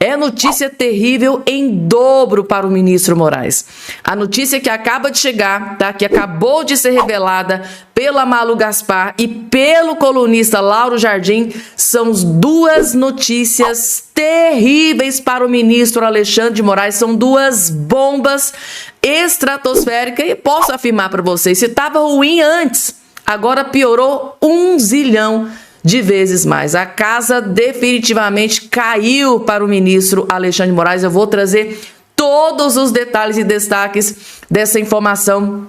É notícia terrível em dobro para o ministro Moraes. A notícia que acaba de chegar, tá? Que acabou de ser revelada pela Malu Gaspar e pelo colunista Lauro Jardim, são duas notícias terríveis para o ministro Alexandre de Moraes, são duas bombas estratosféricas e posso afirmar para vocês, se estava ruim antes, agora piorou 1 zilhão de vezes mais. A casa definitivamente caiu para o ministro Alexandre de Moraes. Eu vou trazer todos os detalhes e destaques dessa informação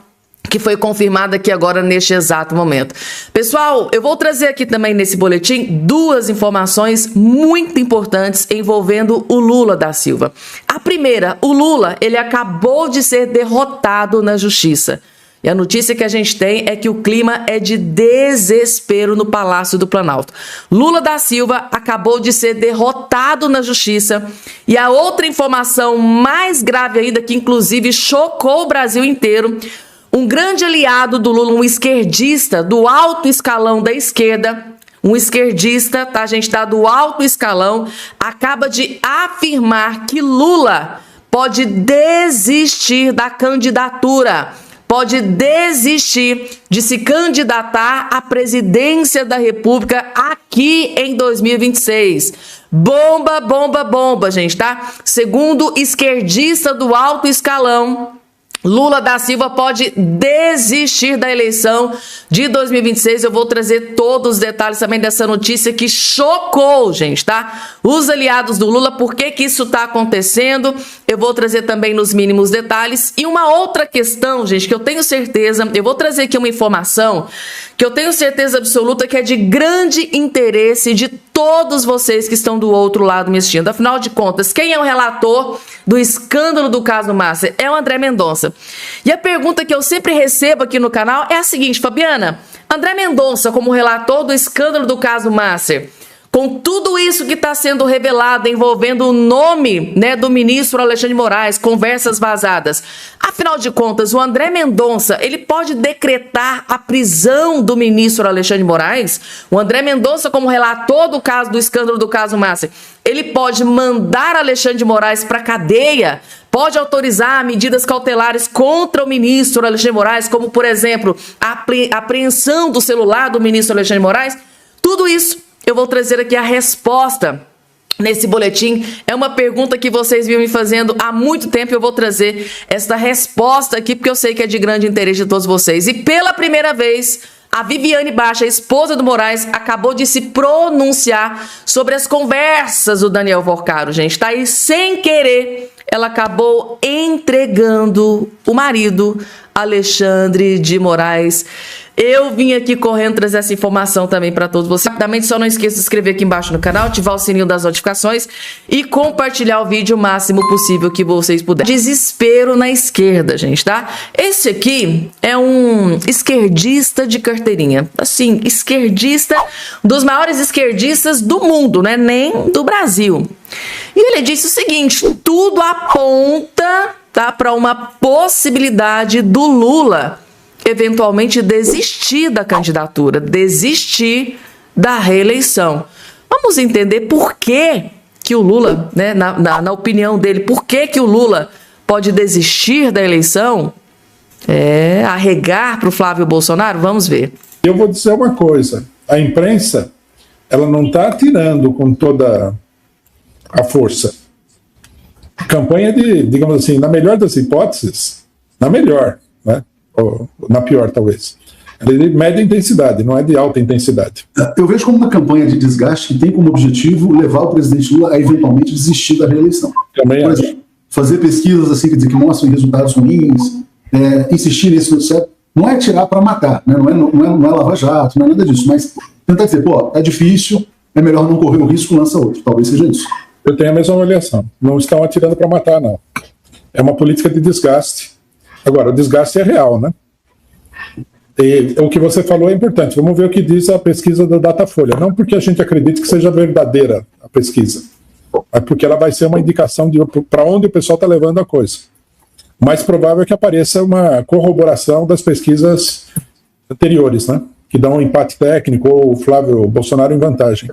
que foi confirmada aqui agora neste exato momento. Pessoal, eu vou trazer aqui também nesse boletim duas informações muito importantes envolvendo o Lula da Silva. A primeira, o Lula, ele acabou de ser derrotado na justiça. E a notícia que a gente tem é que o clima é de desespero no Palácio do Planalto. Lula da Silva acabou de ser derrotado na justiça. E a outra informação mais grave ainda, que inclusive chocou o Brasil inteiro, um grande aliado do Lula, um esquerdista do alto escalão da esquerda, um esquerdista, tá, gente, tá do alto escalão, acaba de afirmar que Lula pode desistir da candidatura, pode desistir de se candidatar à presidência da República aqui em 2026. Bomba, bomba, bomba, gente, tá? Segundo esquerdista do alto escalão, Lula da Silva pode desistir da eleição de 2026. Eu vou trazer todos os detalhes também dessa notícia que chocou, gente, tá? Os aliados do Lula, por que que isso tá acontecendo? Eu vou trazer também nos mínimos detalhes. E uma outra questão, gente, que eu tenho certeza, eu vou trazer aqui uma informação que eu tenho certeza absoluta que é de grande interesse de todos vocês que estão do outro lado me assistindo. Afinal de contas, quem é o relator do escândalo do caso Márcia? É o André Mendonça. E a pergunta que eu sempre recebo aqui no canal é a seguinte, Fabiana, André Mendonça, como relator do escândalo do caso Márcia, com tudo isso que está sendo revelado envolvendo o nome, né, do ministro Alexandre de Moraes, conversas vazadas, afinal de contas, o André Mendonça, ele pode decretar a prisão do ministro Alexandre de Moraes? O André Mendonça, como relator do caso do escândalo do caso Márcia, ele pode mandar Alexandre de Moraes para a cadeia? Pode autorizar medidas cautelares contra o ministro Alexandre de Moraes, como, por exemplo, a apreensão do celular do ministro Alexandre de Moraes? Tudo isso eu vou trazer aqui a resposta nesse boletim. É uma pergunta que vocês vinham me fazendo há muito tempo. Eu vou trazer esta resposta aqui, porque eu sei que é de grande interesse de todos vocês. E pela primeira vez, a Viviane Baixa, a esposa do Moraes, acabou de se pronunciar sobre as conversas do Daniel Porcaro, gente. Tá aí, sem querer, ela acabou entregando o marido, Alexandre de Moraes. Eu vim aqui correndo trazer essa informação também para todos vocês. Rapidamente, só não esqueça de se inscrever aqui embaixo no canal, ativar o sininho das notificações e compartilhar o vídeo o máximo possível que vocês puderem. Desespero na esquerda, gente, tá? Esse aqui é um esquerdista de carteirinha. Assim, esquerdista, dos maiores esquerdistas do mundo, né? Nem do Brasil. E ele disse o seguinte, tudo aponta, tá, para uma possibilidade do Lula eventualmente desistir da candidatura, desistir da reeleição. Vamos entender por que o Lula, né, na opinião dele, por que o Lula pode desistir da eleição? Arregar para o Flávio Bolsonaro? Vamos ver. Eu vou dizer uma coisa, a imprensa, ela não está atirando com toda a força. A campanha de, digamos assim, na melhor das hipóteses, na melhor, né? Ou na pior, talvez. Ela é de média intensidade, não é de alta intensidade. Eu vejo como uma campanha de desgaste que tem como objetivo levar o presidente Lula a eventualmente desistir da reeleição. Também por exemplo, fazer pesquisas assim, quer dizer, que mostrem resultados ruins, insistir nisso, etc. Não é tirar para matar, né? não é lava-jato, não é nada disso, mas tentar dizer, pô, é difícil, é melhor não correr o risco, lança outro. Talvez seja isso. Eu tenho a mesma avaliação. Não estão atirando para matar, não. É uma política de desgaste. Agora, o desgaste é real, né? E o que você falou é importante. Vamos ver o que diz a pesquisa da Datafolha. Não porque a gente acredite que seja verdadeira a pesquisa, mas porque ela vai ser uma indicação de para onde o pessoal está levando a coisa. O mais provável é que apareça uma corroboração das pesquisas anteriores, né? Que dão um empate técnico ou o Flávio Bolsonaro em vantagem.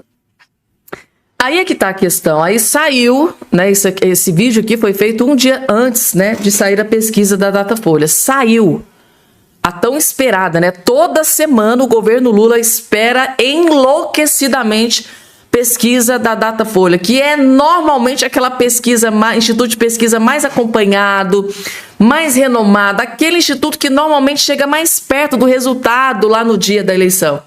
Aí é que tá a questão. Aí saiu, né? Esse vídeo aqui foi feito um dia antes, né, de sair a pesquisa da Datafolha. Saiu a tão esperada, né? Toda semana o governo Lula espera enlouquecidamente pesquisa da Datafolha, que é normalmente aquela pesquisa, instituto de pesquisa mais acompanhado, mais renomado, aquele instituto que normalmente chega mais perto do resultado lá no dia da eleição.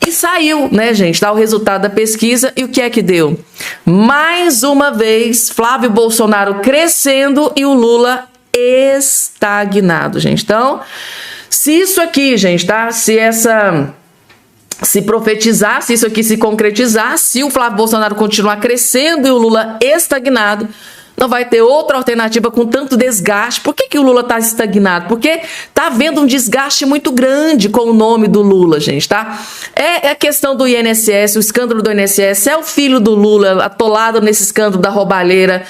E saiu, né, gente, tá o resultado da pesquisa, e o que é que deu? Mais uma vez, Flávio Bolsonaro crescendo e o Lula estagnado, gente. Então, se isso aqui, gente, tá? Se profetizar, se isso aqui se concretizar, se o Flávio Bolsonaro continuar crescendo e o Lula estagnado, não vai ter outra alternativa com tanto desgaste. Por que o Lula está estagnado? Porque está havendo um desgaste muito grande com o nome do Lula, gente, tá? É a questão do INSS, o escândalo do INSS, é o filho do Lula atolado nesse escândalo da roubalheira,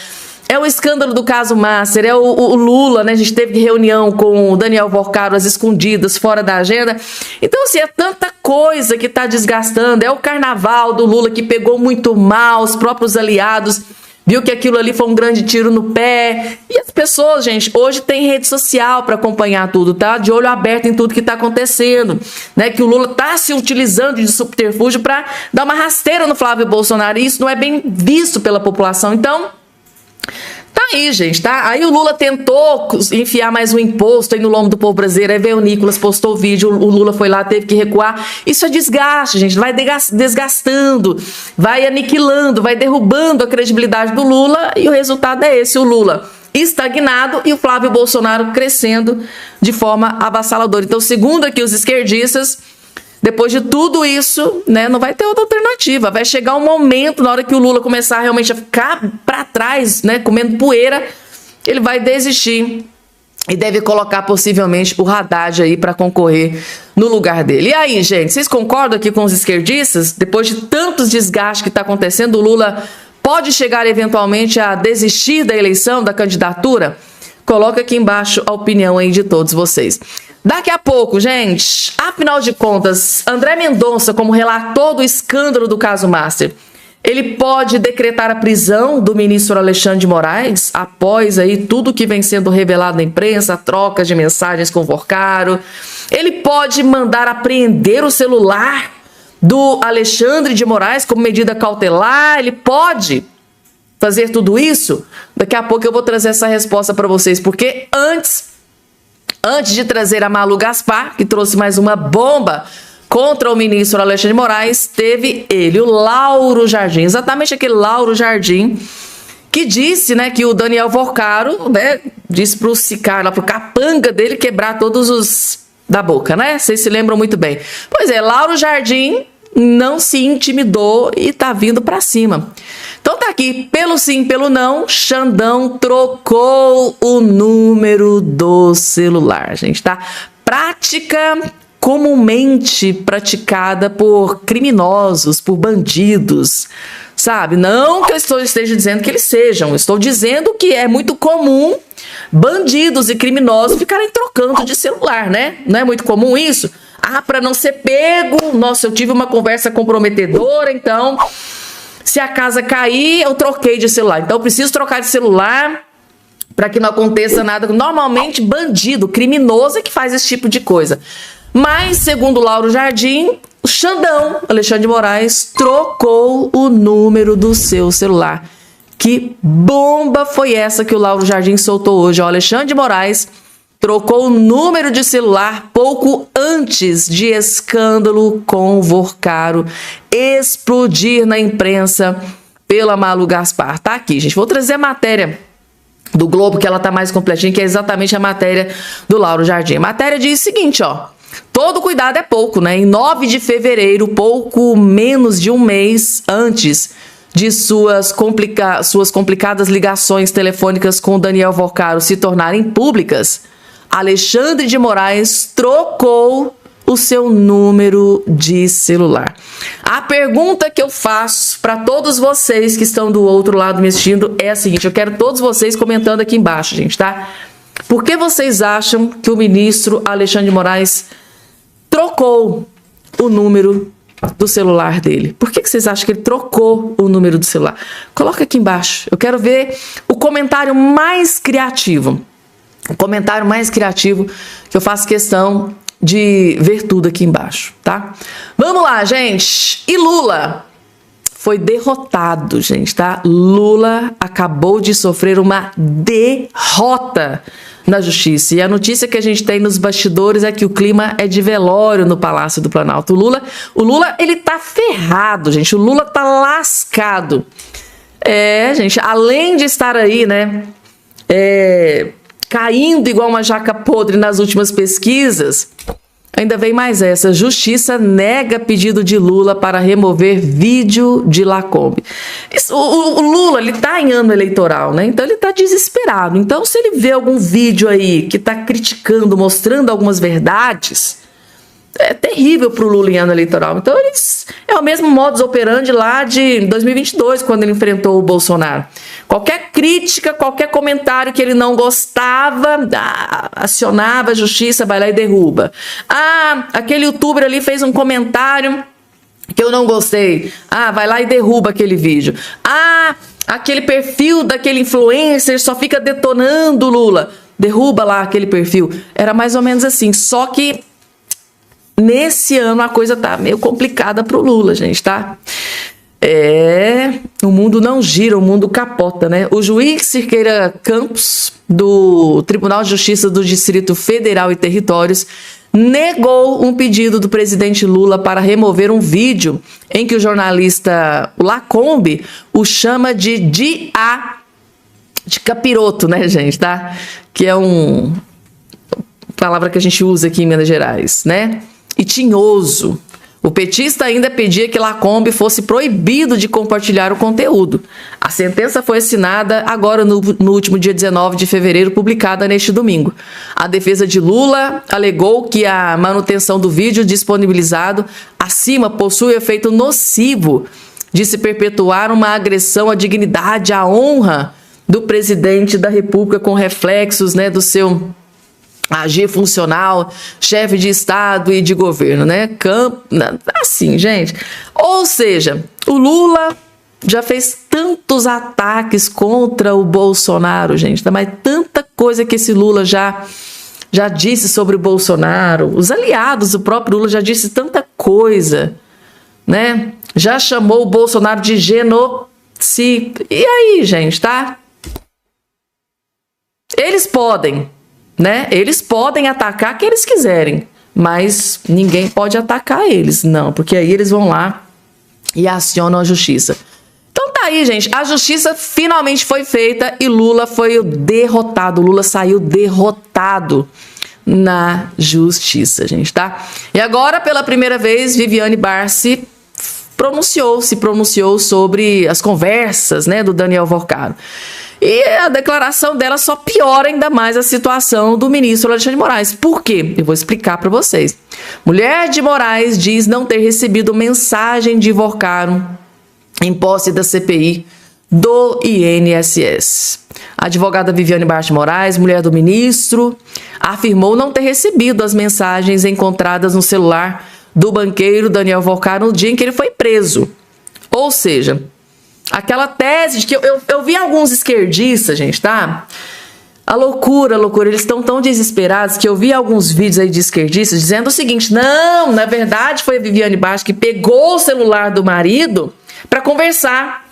é o escândalo do caso Master, é o Lula, né? A gente teve reunião com o Daniel Vorcaro às escondidas, fora da agenda. Então, assim, é tanta coisa que está desgastando. É o carnaval do Lula que pegou muito mal, os próprios aliados viu que aquilo ali foi um grande tiro no pé. E as pessoas, gente, hoje tem rede social para acompanhar tudo, tá? De olho aberto em tudo que está acontecendo, né? Que o Lula está se utilizando de subterfúgio para dar uma rasteira no Flávio Bolsonaro. E isso não é bem visto pela população. Então, tá aí, gente, tá? Aí o Lula tentou enfiar mais um imposto aí no lombo do povo brasileiro. Aí veio o Nicolas, postou o vídeo, o Lula foi lá, teve que recuar. Isso é desgaste, gente. Vai desgastando, vai aniquilando, vai derrubando a credibilidade do Lula. E o resultado é esse, o Lula estagnado e o Flávio Bolsonaro crescendo de forma avassaladora. Então, segundo aqui os esquerdistas, depois de tudo isso, né, não vai ter outra alternativa. Vai chegar um momento, na hora que o Lula começar realmente a ficar para trás, né, comendo poeira, ele vai desistir e deve colocar possivelmente o Haddad aí para concorrer no lugar dele. E aí, gente, vocês concordam aqui com os esquerdistas? Depois de tantos desgastes que está acontecendo, o Lula pode chegar eventualmente a desistir da eleição, da candidatura? Coloca aqui embaixo a opinião aí de todos vocês. Daqui a pouco, gente, afinal de contas, André Mendonça, como relator do escândalo do caso Master, ele pode decretar a prisão do ministro Alexandre de Moraes após aí tudo que vem sendo revelado na imprensa, trocas de mensagens com o Vorcaro. Ele pode mandar apreender o celular do Alexandre de Moraes como medida cautelar. Ele pode fazer tudo isso? Daqui a pouco eu vou trazer essa resposta para vocês, porque antes de trazer a Malu Gaspar, que trouxe mais uma bomba contra o ministro Alexandre de Moraes, teve ele, o Lauro Jardim, exatamente aquele Lauro Jardim, que disse, né, que o Daniel Vorcaro, né, disse pro Sicário, pro capanga dele, quebrar todos os da boca, né? Vocês se lembram muito bem. Pois é, Lauro Jardim não se intimidou e tá vindo para cima. Então tá aqui, pelo sim, pelo não, Xandão trocou o número do celular, gente, tá? Prática comumente praticada por criminosos, por bandidos, sabe? Não que eu esteja dizendo que eles sejam, estou dizendo que é muito comum bandidos e criminosos ficarem trocando de celular, né? Não é muito comum isso? Ah, para não ser pego, nossa, eu tive uma conversa comprometedora, então, se a casa cair, eu troquei de celular. Então, eu preciso trocar de celular para que não aconteça nada. Normalmente, bandido, criminoso é que faz esse tipo de coisa. Mas, segundo Lauro Jardim, o Xandão, Alexandre de Moraes, trocou o número do seu celular. Que bomba foi essa que o Lauro Jardim soltou hoje? O Alexandre de Moraes trocou o número de celular pouco antes de escândalo com o Vorcaro explodir na imprensa pela Malu Gaspar. Tá aqui, gente. Vou trazer a matéria do Globo, que ela tá mais completinha, que é exatamente a matéria do Lauro Jardim. A matéria diz o seguinte, ó. Todo cuidado é pouco, né? Em 9 de fevereiro, pouco menos de um mês antes de suas complicadas ligações telefônicas com Daniel Vorcaro se tornarem públicas, Alexandre de Moraes trocou o seu número de celular. A pergunta que eu faço para todos vocês que estão do outro lado me assistindo é a seguinte, eu quero todos vocês comentando aqui embaixo, gente, tá? Por que vocês acham que o ministro Alexandre de Moraes trocou o número do celular dele? Por que vocês acham que ele trocou o número do celular? Coloca aqui embaixo. Eu quero ver o comentário mais criativo. O comentário mais criativo que eu faço questão de ver tudo aqui embaixo, tá? Vamos lá, gente. E Lula foi derrotado, gente, tá? Lula acabou de sofrer uma derrota na justiça. E a notícia que a gente tem nos bastidores é que o clima é de velório no Palácio do Planalto. O Lula, ele tá ferrado, gente. O Lula tá lascado. Gente, além de estar aí, né, caindo igual uma jaca podre nas últimas pesquisas, ainda vem mais essa. Justiça nega pedido de Lula para remover vídeo de Lacombe. O Lula, ele tá em ano eleitoral, né? Então ele tá desesperado. Então se ele vê algum vídeo aí que tá criticando, mostrando algumas verdades, é terrível pro Lula em ano eleitoral. Então é o mesmo modus operandi lá de 2022, quando ele enfrentou o Bolsonaro. Qualquer crítica, qualquer comentário que ele não gostava, acionava a justiça, vai lá e derruba. Aquele youtuber ali fez um comentário que eu não gostei. Vai lá e derruba aquele vídeo. Aquele perfil daquele influencer só fica detonando o Lula. Derruba lá aquele perfil. Era mais ou menos assim, só que nesse ano a coisa tá meio complicada pro Lula, gente, tá? O mundo não gira, o mundo capota, né? O juiz Cirqueira Campos, do Tribunal de Justiça do Distrito Federal e Territórios, negou um pedido do presidente Lula para remover um vídeo em que o jornalista Lacombe o chama de capiroto, né, gente, tá? Que é uma palavra que a gente usa aqui em Minas Gerais, né? E tinhoso. O petista ainda pedia que Lacombe fosse proibido de compartilhar o conteúdo. A sentença foi assinada agora no último dia 19 de fevereiro, publicada neste domingo. A defesa de Lula alegou que a manutenção do vídeo disponibilizado acima possui efeito nocivo de se perpetuar uma agressão à dignidade, à honra do presidente da República, com reflexos, né, do seu agir funcional, chefe de Estado e de governo, né? Assim, gente. Ou seja, o Lula já fez tantos ataques contra o Bolsonaro, gente, mas tanta coisa que esse Lula já disse sobre o Bolsonaro. Os aliados, o próprio Lula já disse tanta coisa, né? Já chamou o Bolsonaro de genocida. E aí, gente, tá? Eles podem, né? Eles podem atacar quem eles quiserem, mas ninguém pode atacar eles, não, porque aí eles vão lá e acionam a justiça. Então tá aí, gente, a justiça finalmente foi feita e Lula foi o derrotado. Lula saiu derrotado na justiça, gente, tá? E agora, pela primeira vez, Viviane Barsi se pronunciou sobre as conversas, né, do Daniel Vorcaro. E a declaração dela só piora ainda mais a situação do ministro Alexandre de Moraes. Por quê? Eu vou explicar para vocês. Mulher de Moraes diz não ter recebido mensagem de Vorcaro em posse da CPI do INSS. A advogada Viviane Barsi Moraes, mulher do ministro, afirmou não ter recebido as mensagens encontradas no celular do banqueiro Daniel Vorcaro no dia em que ele foi preso. Ou seja, aquela tese de que eu vi alguns esquerdistas, gente, tá? A loucura, eles estão tão desesperados que eu vi alguns vídeos aí de esquerdistas dizendo o seguinte: não, na verdade foi a Viviane Barsi que pegou o celular do marido para conversar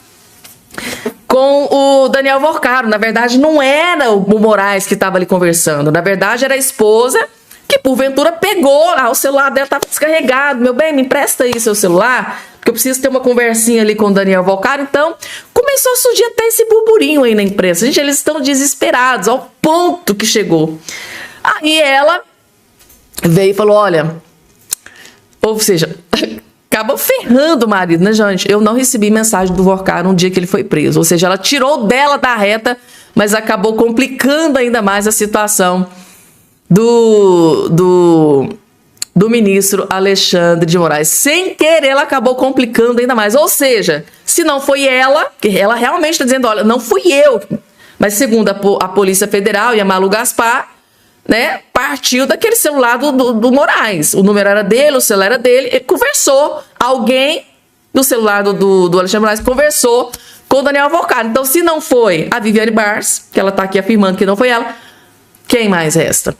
com o Daniel Vorcaro. Na verdade, não era o Moraes que estava ali conversando, na verdade era a esposa que porventura pegou, o celular dela estava descarregado. Meu bem, me empresta aí seu celular, porque eu preciso ter uma conversinha ali com o Daniel Vorcaro. Então, começou a surgir até esse burburinho aí na imprensa. Gente, eles estão desesperados, ao ponto que chegou. Aí ela veio e falou, olha, ou seja, acabou ferrando o marido, né, gente? Eu não recebi mensagem do Vorcaro no dia que ele foi preso. Ou seja, ela tirou dela da reta, mas acabou complicando ainda mais a situação do ministro Alexandre de Moraes. Sem querer, ela acabou complicando ainda mais. Ou seja, se não foi ela, que ela realmente está dizendo, olha, não fui eu, mas segundo a Polícia Federal e a Malu Gaspar, né, partiu daquele celular do Moraes. O número era dele, o celular era dele, ele conversou alguém do celular do Alexandre de Moraes conversou com o Daniel Alvorcado. Então, se não foi a Viviane Bars, que ela está aqui afirmando que não foi ela, quem mais resta?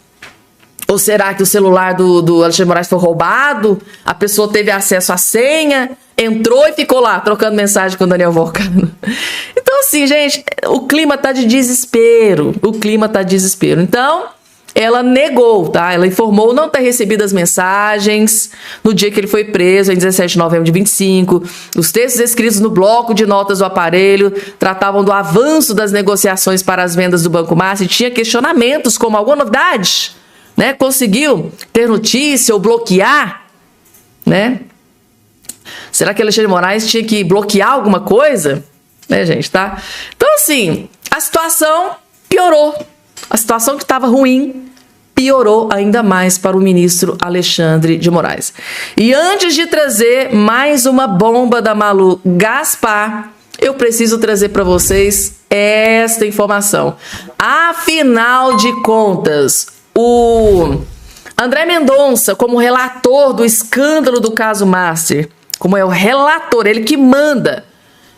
Ou será que o celular do Alexandre de Moraes foi roubado? A pessoa teve acesso à senha, entrou e ficou lá trocando mensagem com o Daniel Alvorcado. Então, assim, gente, o clima tá de desespero. O clima tá de desespero. Então, ela negou, tá? Ela informou não ter recebido as mensagens no dia que ele foi preso, em 17 de novembro de 25. Os textos escritos no bloco de notas do aparelho tratavam do avanço das negociações para as vendas do Banco Master e tinha questionamentos como alguma novidade, né? Conseguiu ter notícia ou bloquear, né? Será que Alexandre de Moraes tinha que bloquear alguma coisa? Né, gente, tá? Então, assim, a situação piorou. A situação que estava ruim piorou ainda mais para o ministro Alexandre de Moraes. E antes de trazer mais uma bomba da Malu Gaspar, eu preciso trazer para vocês esta informação. Afinal de contas, o André Mendonça, como relator do escândalo do caso Master, como é o relator, ele que manda,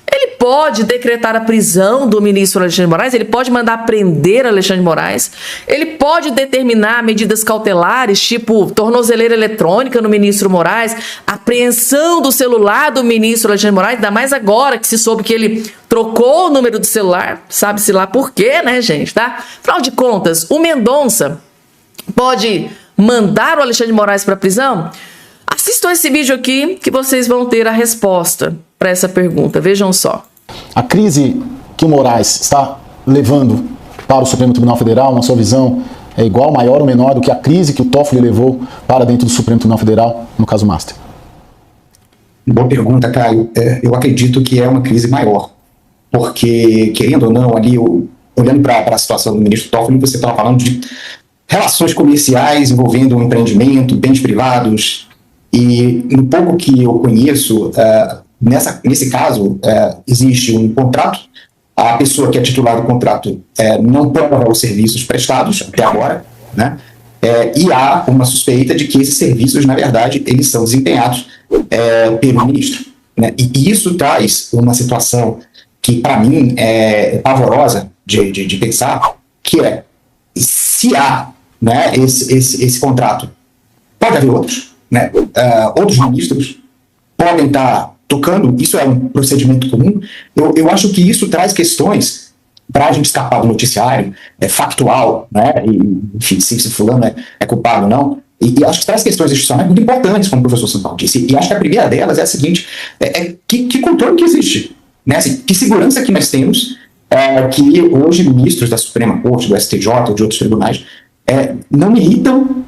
ele pode decretar a prisão do ministro Alexandre de Moraes, ele pode mandar prender Alexandre de Moraes, ele pode determinar medidas cautelares, tipo tornozeleira eletrônica no ministro Moraes, apreensão do celular do ministro Alexandre de Moraes, ainda mais agora que se soube que ele trocou o número do celular, sabe-se lá por quê, né, gente, tá? Afinal de contas, o Mendonça pode mandar o Alexandre de Moraes para a prisão? Assistam esse vídeo aqui que vocês vão ter a resposta para essa pergunta. Vejam só. A crise que o Moraes está levando para o Supremo Tribunal Federal, na sua visão, é igual, maior ou menor do que a crise que o Toffoli levou para dentro do Supremo Tribunal Federal, no caso Master? Boa pergunta, Caio. Eu acredito que é uma crise maior, porque, querendo ou não, ali, olhando para a situação do ministro Toffoli, você estava falando de relações comerciais envolvendo um empreendimento, bens privados, e no pouco que eu conheço, nesse caso, existe um contrato, a pessoa que é titular do contrato não prova os serviços prestados até agora, né? E há uma suspeita de que esses serviços, na verdade, eles são desempenhados pelo ministro, né? E isso traz uma situação que, para mim, é pavorosa de pensar, que é, se há, né, esse contrato, pode haver outros, né? Outros ministros podem estar tocando, isso é um procedimento comum. Eu acho que isso traz questões para a gente escapar do noticiário factual, né? E, enfim, se fulano é culpado ou não. E acho que traz questões institucionais muito importantes, como o professor Sampaio disse. E acho que a primeira delas é a seguinte: que controle que existe, né? Assim, que segurança que nós temos que hoje ministros da Suprema Corte, do STJ ou de outros tribunais não militam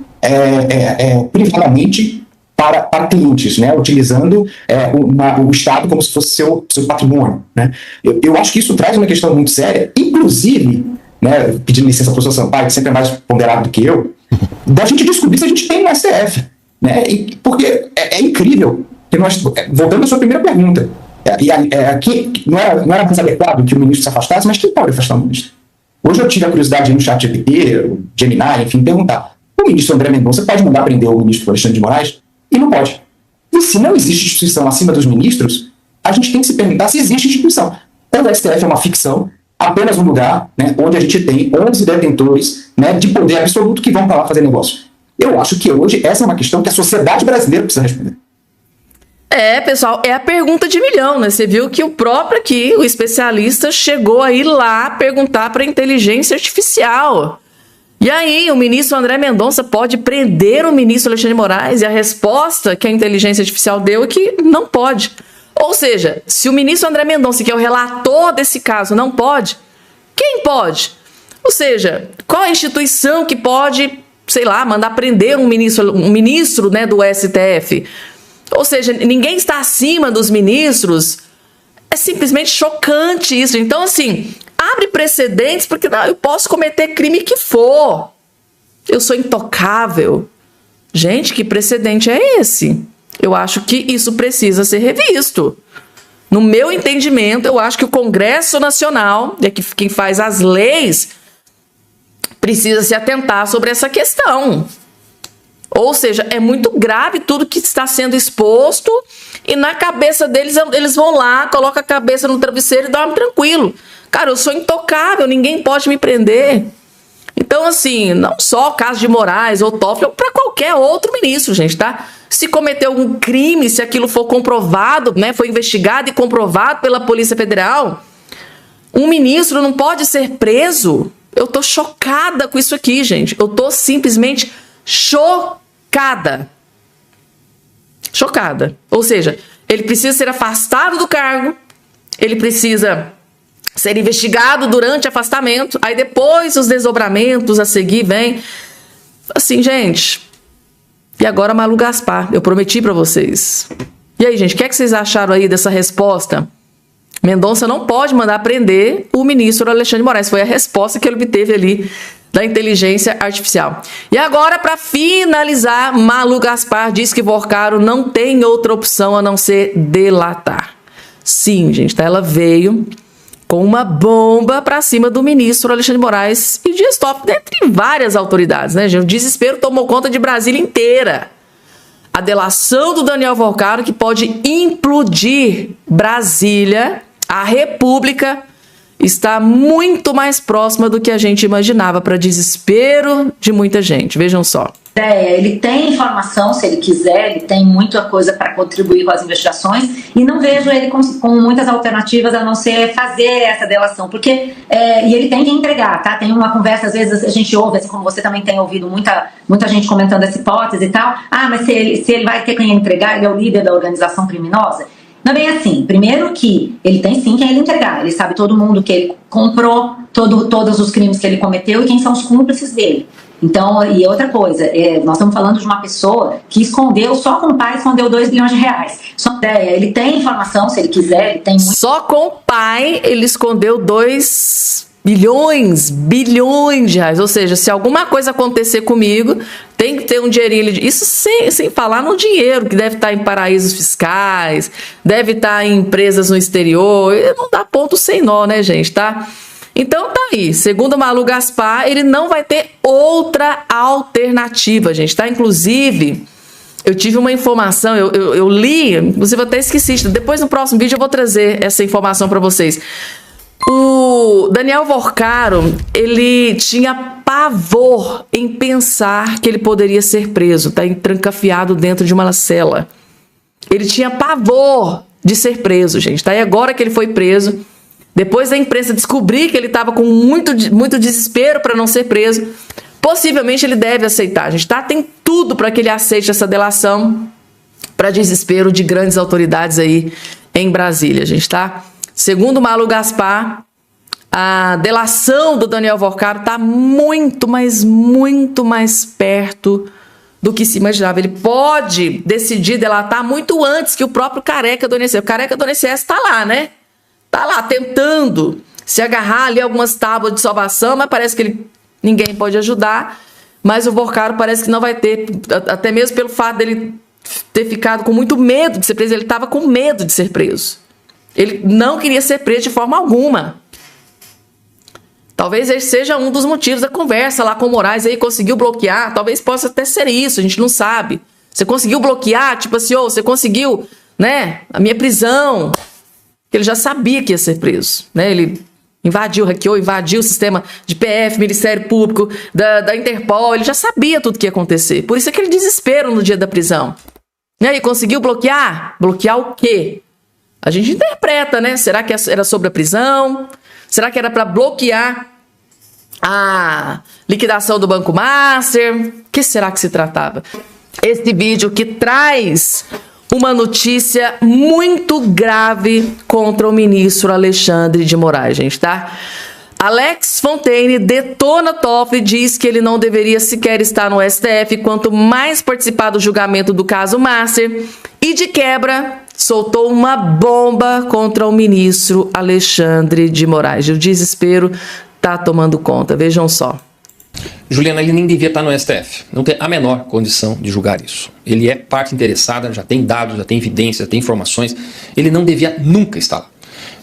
privadamente para clientes, né, utilizando o Estado como se fosse seu patrimônio, né? Eu acho que isso traz uma questão muito séria, inclusive, né, pedindo licença para o professor Sampaio, que sempre é mais ponderado do que eu, da gente descobrir se a gente tem um STF, né? Porque é incrível que nós, voltando à sua primeira pergunta, aqui não era mais adequado que o ministro se afastasse, mas quem pode afastar o ministro? Hoje eu tive a curiosidade no chat GPT, Gemini, enfim, perguntar: o ministro André Mendonça pode mandar prender o ministro Alexandre de Moraes? E não pode. E se não existe instituição acima dos ministros, a gente tem que se perguntar se existe instituição. Então, o STF é uma ficção, apenas um lugar, né, onde a gente tem 11 detentores, né, de poder absoluto que vão para lá fazer negócio. Eu acho que hoje essa é uma questão que a sociedade brasileira precisa responder. Pessoal, é a pergunta de milhão, né? Você viu que o próprio aqui, o especialista, chegou a ir lá perguntar para a inteligência artificial. E aí, o ministro André Mendonça pode prender o ministro Alexandre de Moraes? E a resposta que a inteligência artificial deu é que não pode. Ou seja, se o ministro André Mendonça, que é o relator desse caso, não pode, quem pode? Ou seja, qual a instituição que pode, sei lá, mandar prender um ministro, né, do STF? Ou seja, ninguém está acima dos ministros. É simplesmente chocante isso. Então, assim, abre precedentes, porque não, eu posso cometer crime que for. Eu sou intocável. Gente, que precedente é esse? Eu acho que isso precisa ser revisto. No meu entendimento, eu acho que o Congresso Nacional, quem faz as leis, precisa se atentar sobre essa questão. Ou seja, é muito grave tudo que está sendo exposto e na cabeça deles, eles vão lá, colocam a cabeça no travesseiro e dormem tranquilo. Cara, eu sou intocável, ninguém pode me prender. Então, assim, não só o caso de Moraes ou Toffoli, para qualquer outro ministro, gente, tá? Se cometeu algum crime, se aquilo for comprovado, né, foi investigado e comprovado pela Polícia Federal, um ministro não pode ser preso. Eu tô chocada com isso aqui, gente. Eu tô simplesmente chocada. Chocada. Ou seja, ele precisa ser afastado do cargo, ele precisa ser investigado durante afastamento, aí depois os desdobramentos a seguir vem. Assim, gente. E agora Malu Gaspar, eu prometi pra vocês. E aí, gente, o que é que vocês acharam aí dessa resposta? Mendonça não pode mandar prender o ministro Alexandre de Moraes. Foi a resposta que ele obteve ali da inteligência artificial. E agora, para finalizar, Malu Gaspar diz que Vorcaro não tem outra opção a não ser delatar. Sim, gente, tá? Ela veio com uma bomba para cima do ministro Alexandre de Moraes e Dias Toffoli, dentre várias autoridades, né, gente? O desespero tomou conta de Brasília inteira. A delação do Daniel Vorcaro, que pode implodir Brasília, a República, está muito mais próxima do que a gente imaginava, para desespero de muita gente. Vejam só. Ele tem informação, se ele quiser, ele tem muita coisa para contribuir com as investigações, e não vejo ele com muitas alternativas a não ser fazer essa delação, porque e ele tem que entregar, tá? Tem uma conversa, às vezes a gente ouve, assim como você também tem ouvido muita gente comentando essa hipótese e tal, mas se ele vai ter quem entregar, ele é o líder da organização criminosa. Não é bem assim. Primeiro que ele tem sim quem ele entregar, ele sabe todo mundo que ele comprou, todos os crimes que ele cometeu e quem são os cúmplices dele. Então, e outra coisa, nós estamos falando de uma pessoa que escondeu, só com o pai, escondeu 2 bilhões de reais. Só ideia, ele tem informação, se ele quiser, ele tem muito. Só com o pai, ele escondeu 2 bilhões de reais. Ou seja, se alguma coisa acontecer comigo, tem que ter um dinheirinho. Isso sem falar no dinheiro, que deve estar em paraísos fiscais, deve estar em empresas no exterior. Não dá ponto sem nó, né, gente, tá? Então tá aí, segundo Malu Gaspar, ele não vai ter outra alternativa, gente, tá? Inclusive, eu tive uma informação, eu li, inclusive eu até esqueci, depois no próximo vídeo eu vou trazer essa informação para vocês. O Daniel Vorcaro, ele tinha pavor em pensar que ele poderia ser preso, tá? Trancafiado dentro de uma cela. Ele tinha pavor de ser preso, gente, tá? E agora que ele foi preso, depois da imprensa descobrir que ele estava com muito desespero para não ser preso, possivelmente ele deve aceitar, gente, tá? Tem tudo para que ele aceite essa delação, para desespero de grandes autoridades aí em Brasília, gente, tá? Segundo Malu Gaspar, a delação do Daniel Vorcaro está muito mais perto do que se imaginava. Ele pode decidir delatar muito antes que o próprio Careca do INSS. O Careca do INSS está lá, né? Tá lá tentando se agarrar ali algumas tábuas de salvação, mas parece que ninguém pode ajudar. Mas o Vorcaro parece que não vai ter, até mesmo pelo fato dele ter ficado com muito medo de ser preso. Ele estava com medo de ser preso. Ele não queria ser preso de forma alguma. Talvez esse seja um dos motivos da conversa lá com o Moraes, aí conseguiu bloquear, talvez possa até ser isso, a gente não sabe. Você conseguiu bloquear, tipo assim, você conseguiu, né, a minha prisão. Ele já sabia que ia ser preso, né? Ele hackeou, invadiu o sistema de PF, Ministério Público, da Interpol, ele já sabia tudo que ia acontecer. Por isso aquele desespero no dia da prisão. E aí, conseguiu bloquear? Bloquear o quê? A gente interpreta, né? Será que era sobre a prisão? Será que era para bloquear a liquidação do Banco Master? O que será que se tratava? Esse vídeo que traz uma notícia muito grave contra o ministro Alexandre de Moraes, gente, tá? Alex Fontaine detona Toffoli e diz que ele não deveria sequer estar no STF, quanto mais participar do julgamento do caso Master, e de quebra soltou uma bomba contra o ministro Alexandre de Moraes. O desespero tá tomando conta, vejam só. Juliana, ele nem devia estar no STF. Não tem a menor condição de julgar isso. Ele é parte interessada, já tem dados, já tem evidência, já tem informações. Ele não devia nunca estar lá.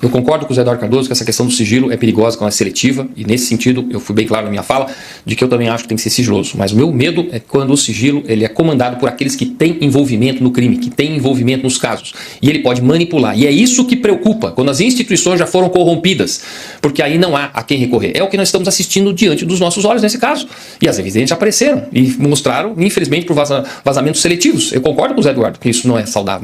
Eu concordo com o Zé Eduardo Cardoso que essa questão do sigilo é perigosa, que ela é seletiva, e nesse sentido eu fui bem claro na minha fala de que eu também acho que tem que ser sigiloso. Mas o meu medo é quando o sigilo ele é comandado por aqueles que têm envolvimento no crime, que têm envolvimento nos casos. E ele pode manipular. E é isso que preocupa, quando as instituições já foram corrompidas, porque aí não há a quem recorrer. É o que nós estamos assistindo diante dos nossos olhos nesse caso. E as evidências apareceram e mostraram, infelizmente, por vazamentos seletivos. Eu concordo com o Zé Eduardo que isso não é saudável,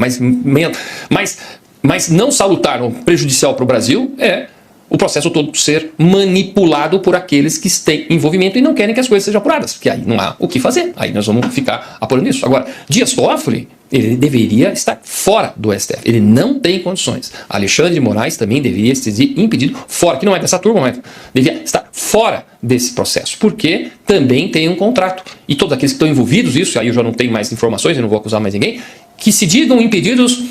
mas não salutar ou prejudicial para o Brasil é o processo todo ser manipulado por aqueles que têm envolvimento e não querem que as coisas sejam apuradas, porque aí não há o que fazer, aí nós vamos ficar apurando isso. Agora, Dias Toffoli, ele deveria estar fora do STF, ele não tem condições. Alexandre de Moraes também deveria ser impedido fora, que não é dessa turma, mas deveria estar fora desse processo, porque também tem um contrato. E todos aqueles que estão envolvidos nisso, aí eu já não tenho mais informações, eu não vou acusar mais ninguém, que se digam impedidos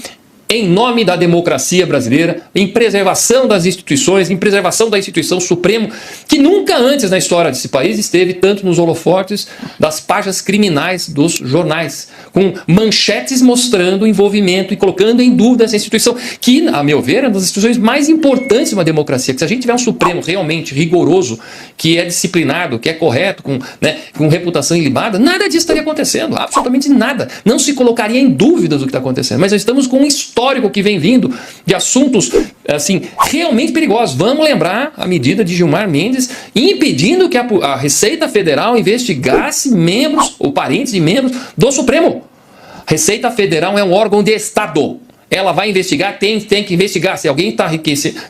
em nome da democracia brasileira, em preservação das instituições, em preservação da instituição Supremo, que nunca antes na história desse país esteve tanto nos holofotes das páginas criminais dos jornais, com manchetes mostrando o envolvimento e colocando em dúvida essa instituição, que, a meu ver, é uma das instituições mais importantes de uma democracia, que se a gente tiver um Supremo realmente rigoroso, que é disciplinado, que é correto, com reputação ilibada, nada disso estaria acontecendo, absolutamente nada. Não se colocaria em dúvidas o que está acontecendo, mas nós estamos com um histórico que vem vindo de assuntos assim realmente perigosos. Vamos lembrar a medida de Gilmar Mendes impedindo que a Receita Federal investigasse membros ou parentes de membros do Supremo. Receita Federal é um órgão de Estado. Ela vai investigar, tem que investigar. Se alguém está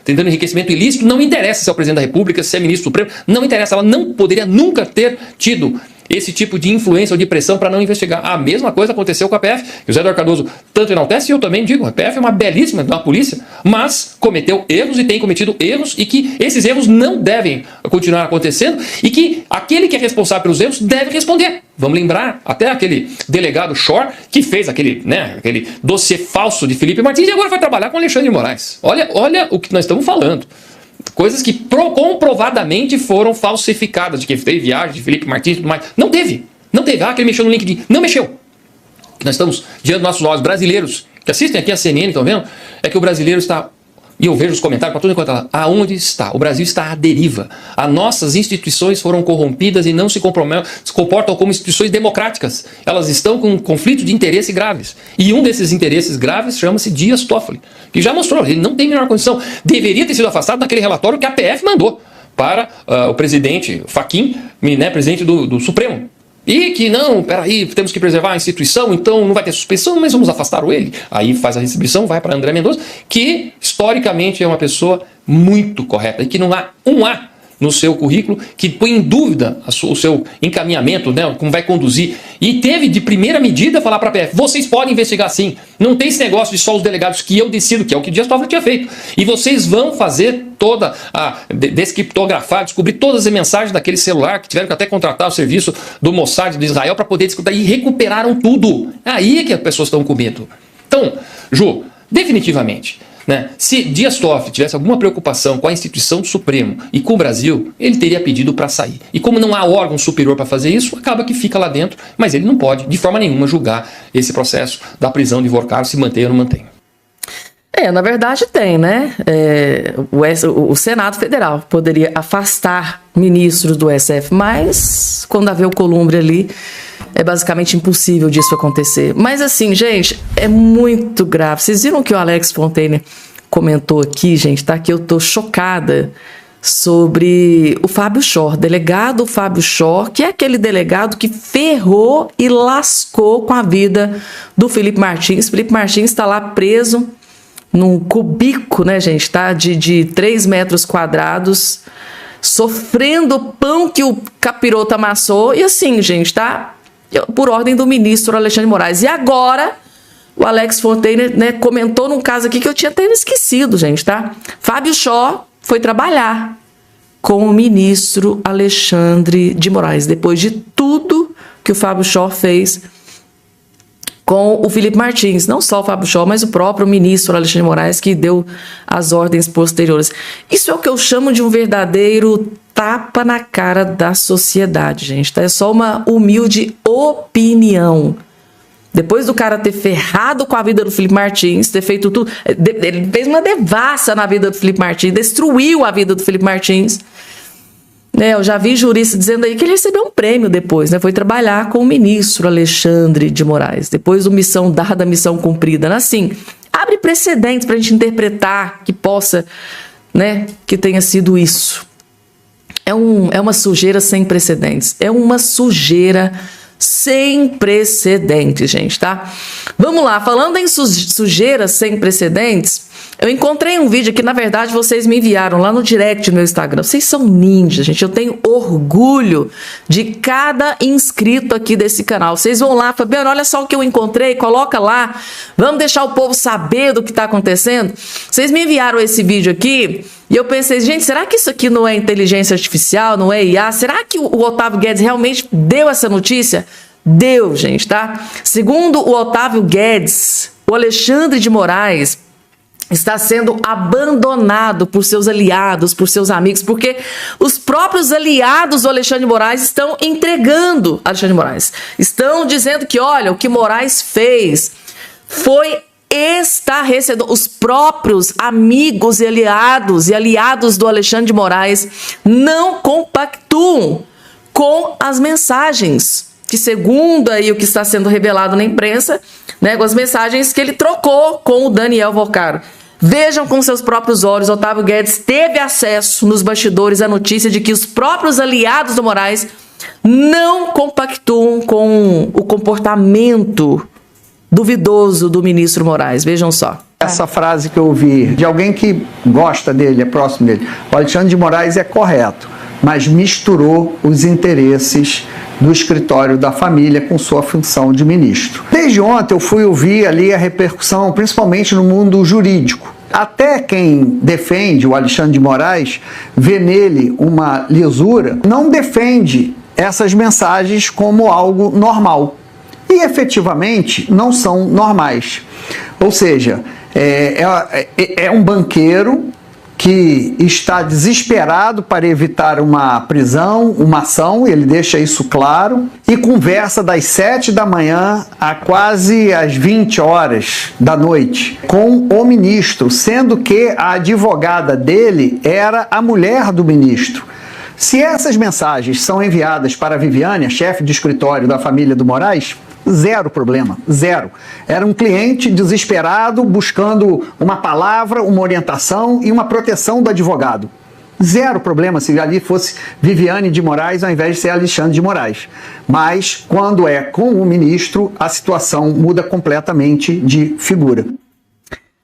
tentando enriquecimento ilícito, não interessa se é o presidente da República, se é ministro supremo, não interessa. Ela não poderia nunca ter tido esse tipo de influência ou de pressão para não investigar. A mesma coisa aconteceu com a PF, que o Zé Eduardo Cardoso tanto enaltece, e eu também digo, a PF é uma belíssima uma polícia, mas cometeu erros e tem cometido erros, e que esses erros não devem continuar acontecendo, e que aquele que é responsável pelos erros deve responder. Vamos lembrar até aquele delegado Shor, que fez aquele dossiê falso de Felipe Martins, e agora vai trabalhar com Alexandre de Moraes. Olha o que nós estamos falando. Coisas que comprovadamente foram falsificadas, de que teve viagem de Felipe Martins e tudo mais. Não teve. Que ele mexeu no LinkedIn. Não mexeu. Que nós estamos diante dos nossos olhos brasileiros, que assistem aqui a CNN, estão vendo? É que o brasileiro está, e eu vejo os comentários para tudo enquanto lá, aonde está? O Brasil está à deriva. As nossas instituições foram corrompidas e não se comportam como instituições democráticas. Elas estão com um conflito de interesse graves. E um desses interesses graves chama-se Dias Toffoli, que já mostrou, ele não tem a menor condição. Deveria ter sido afastado daquele relatório que a PF mandou para o presidente Fachin, presidente do Supremo. E que não, peraí, temos que preservar a instituição, então não vai ter suspensão, mas vamos afastar ele. Aí faz a restribuição, vai para André Mendonça, que historicamente é uma pessoa muito correta e que não há um A no seu currículo que põe em dúvida o seu encaminhamento, como vai conduzir. E teve de primeira medida falar para a PF, vocês podem investigar sim, não tem esse negócio de só os delegados que eu decido, que é o que Dias Toffoli tinha feito. E vocês vão fazer toda a descriptografar, descobrir todas as mensagens daquele celular, que tiveram que até contratar o serviço do Mossad de Israel para poder descobrir, e recuperaram tudo. Aí é que as pessoas estão com medo. Então, Ju, definitivamente, se Dias Toffoli tivesse alguma preocupação com a instituição do Supremo e com o Brasil, ele teria pedido para sair. E como não há órgão superior para fazer isso, acaba que fica lá dentro, mas ele não pode, de forma nenhuma, julgar esse processo da prisão de Ivo Carlos, se mantém ou não mantém. Na verdade tem, o Senado Federal poderia afastar ministros do SF, mas quando haver o columbre ali, é basicamente impossível disso acontecer. Mas assim, gente, é muito grave. Vocês viram que o Alex Fontaine comentou aqui, gente, tá? Que eu tô chocada sobre o Fábio Shor, delegado Fábio Shor, que é aquele delegado que ferrou e lascou com a vida do Felipe Martins. Felipe Martins está lá preso num cubico, gente, tá? De 3 metros quadrados, sofrendo o pão que o capiroto amassou. E assim, gente, tá? Por ordem do ministro Alexandre de Moraes. E agora, o Alex Fontaine comentou num caso aqui que eu tinha até esquecido, gente, tá? Fábio Shor foi trabalhar com o ministro Alexandre de Moraes, depois de tudo que o Fábio Shor fez com o Felipe Martins. Não só o Fábio Shor, mas o próprio ministro Alexandre de Moraes, que deu as ordens posteriores. Isso é o que eu chamo de um verdadeiro tapa na cara da sociedade, gente. Tá? É só uma humilde opinião. Depois do cara ter ferrado com a vida do Felipe Martins, ter feito tudo, ele fez uma devassa na vida do Felipe Martins, destruiu a vida do Felipe Martins. Eu já vi jurista dizendo aí que ele recebeu um prêmio depois, né? Foi trabalhar com o ministro Alexandre de Moraes. Depois do missão dada, missão cumprida. Assim, abre precedentes para a gente interpretar que possa, né, que tenha sido isso. É uma sujeira sem precedentes. É uma sujeira sem precedentes, gente, tá? Vamos lá, falando em sujeira sem precedentes, eu encontrei um vídeo que, na verdade, vocês me enviaram lá no direct do meu Instagram. Vocês são ninjas, gente. Eu tenho orgulho de cada inscrito aqui desse canal. Vocês vão lá, Fabiano, olha só o que eu encontrei, coloca lá. Vamos deixar o povo saber do que está acontecendo. Vocês me enviaram esse vídeo aqui e eu pensei, gente, será que isso aqui não é inteligência artificial, não é IA? Será que o Otávio Guedes realmente deu essa notícia? Deu, gente, tá? Segundo o Otávio Guedes, o Alexandre de Moraes está sendo abandonado por seus aliados, por seus amigos, porque os próprios aliados do Alexandre de Moraes estão entregando Alexandre de Moraes. Estão dizendo que, olha, o que Moraes fez foi estarrecedor. Os próprios amigos e aliados do Alexandre de Moraes não compactuam com as mensagens que, segundo aí o que está sendo revelado na imprensa, né, com as mensagens que ele trocou com o Daniel Vocaro. Vejam com seus próprios olhos, Otávio Guedes teve acesso nos bastidores à notícia de que os próprios aliados do Moraes não compactuam com o comportamento duvidoso do ministro Moraes. Vejam só. Essa frase que eu ouvi de alguém que gosta dele, é próximo dele, o Alexandre de Moraes é correto, mas misturou os interesses do escritório da família com sua função de ministro. Desde ontem eu fui ouvir ali a repercussão, principalmente no mundo jurídico. Até quem defende o Alexandre de Moraes, vê nele uma lisura, não defende essas mensagens como algo normal. E efetivamente não são normais. Ou seja, é um banqueiro que está desesperado para evitar uma prisão, uma ação, ele deixa isso claro, e conversa das 7 da manhã a quase às 20 horas da noite com o ministro, sendo que a advogada dele era a mulher do ministro. Se essas mensagens são enviadas para a Viviane, a chefe de escritório da família do Moraes, zero problema, zero. Era um cliente desesperado buscando uma palavra, uma orientação e uma proteção do advogado. Zero problema se ali fosse Viviane de Moraes ao invés de ser Alexandre de Moraes. Mas quando é com o ministro, a situação muda completamente de figura.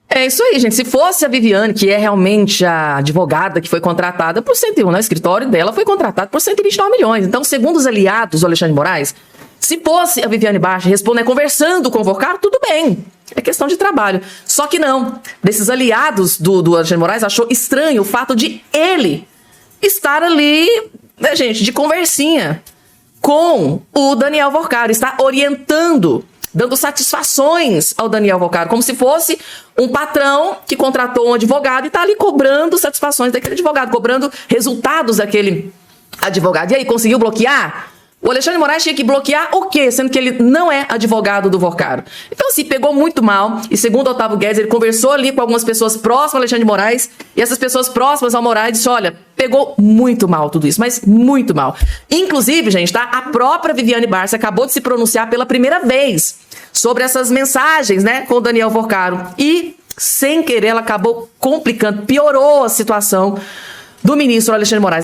É isso aí, gente. Se fosse a Viviane, que é realmente a advogada que foi contratada por 101, né? O escritório dela foi contratado por 129 milhões. Então, segundo os aliados do Alexandre de Moraes, se fosse a Viviane Baixa responder conversando com o Vocaro, tudo bem. É questão de trabalho. Só que não. Desses aliados do Alexandre de Moraes, achou estranho o fato de ele estar ali, né, gente, de conversinha com o Daniel Vocaro, estar orientando, dando satisfações ao Daniel Vocaro, como se fosse um patrão que contratou um advogado e está ali cobrando satisfações daquele advogado, cobrando resultados daquele advogado. E aí, conseguiu bloquear? O Alexandre de Moraes tinha que bloquear o quê? Sendo que ele não é advogado do Vocaro. Então, assim, pegou muito mal. E segundo o Otávio Guedes, ele conversou ali com algumas pessoas próximas ao Alexandre de Moraes. E essas pessoas próximas ao Moraes disse, olha, pegou muito mal tudo isso, mas muito mal. Inclusive, gente, tá? A própria Viviane Barça acabou de se pronunciar pela primeira vez sobre essas mensagens, né, com o Daniel Vocaro. E, sem querer, ela acabou complicando, piorou a situação do ministro Alexandre de Moraes.